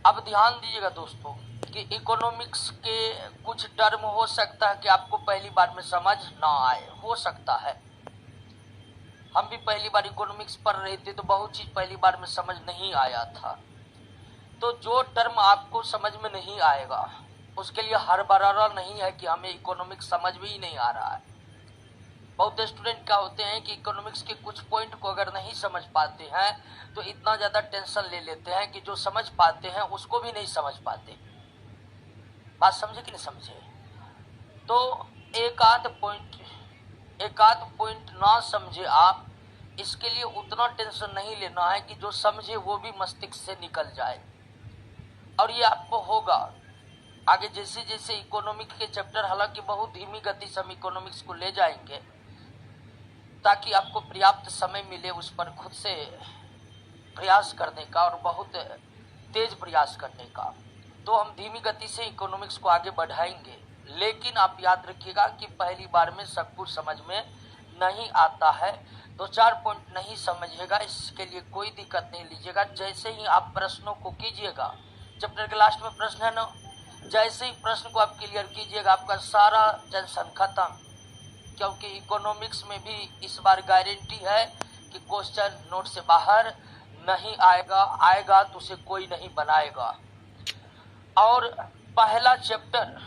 अब ध्यान दीजिएगा दोस्तों कि इकोनॉमिक्स के कुछ टर्म हो सकता है कि आपको पहली बार में समझ ना आए, हो सकता है। हम भी पहली बार इकोनॉमिक्स पढ़ रहे थे तो बहुत चीज पहली बार में समझ नहीं आया था। तो जो टर्म आपको समझ में नहीं आएगा उसके लिए हड़बड़ाना नहीं है कि हमें इकोनॉमिक्स समझ में ही नहीं आ रहा है। बहुत स्टूडेंट क्या होते हैं कि इकोनॉमिक्स के कुछ पॉइंट को अगर नहीं समझ पाते हैं तो इतना ज्यादा टेंशन ले लेते हैं कि जो समझ पाते हैं उसको भी नहीं समझ पाते। बात समझे कि नहीं समझे? तो एक आध पॉइंट ना समझे आप, इसके लिए उतना टेंशन नहीं लेना है कि जो समझे वो भी मस्तिष्क से निकल जाए। और ये आपको होगा आगे जैसे जैसे इकोनॉमिक्स के चैप्टर, हालांकि बहुत धीमी गति से हम इकोनॉमिक्स को ले जाएंगे ताकि आपको पर्याप्त समय मिले उस पर खुद से प्रयास करने का और बहुत तेज प्रयास करने का। तो हम धीमी गति से इकोनॉमिक्स को आगे बढ़ाएंगे, लेकिन आप याद रखिएगा कि पहली बार में सब कुछ समझ में नहीं आता है। दो चार पॉइंट नहीं समझिएगा, इसके लिए कोई दिक्कत नहीं लीजिएगा। जैसे ही आप प्रश्नों को कीजिएगा, चैप्टर के लास्ट में प्रश्न है ना, जैसे ही प्रश्न को आप क्लियर कीजिएगा आपका सारा टेंशन खत्म। क्योंकि इकोनॉमिक्स में भी इस बार गारंटी है कि क्वेश्चन नोट से बाहर नहीं आएगा, आएगा तो उसे कोई नहीं बनाएगा। और पहला चैप्टर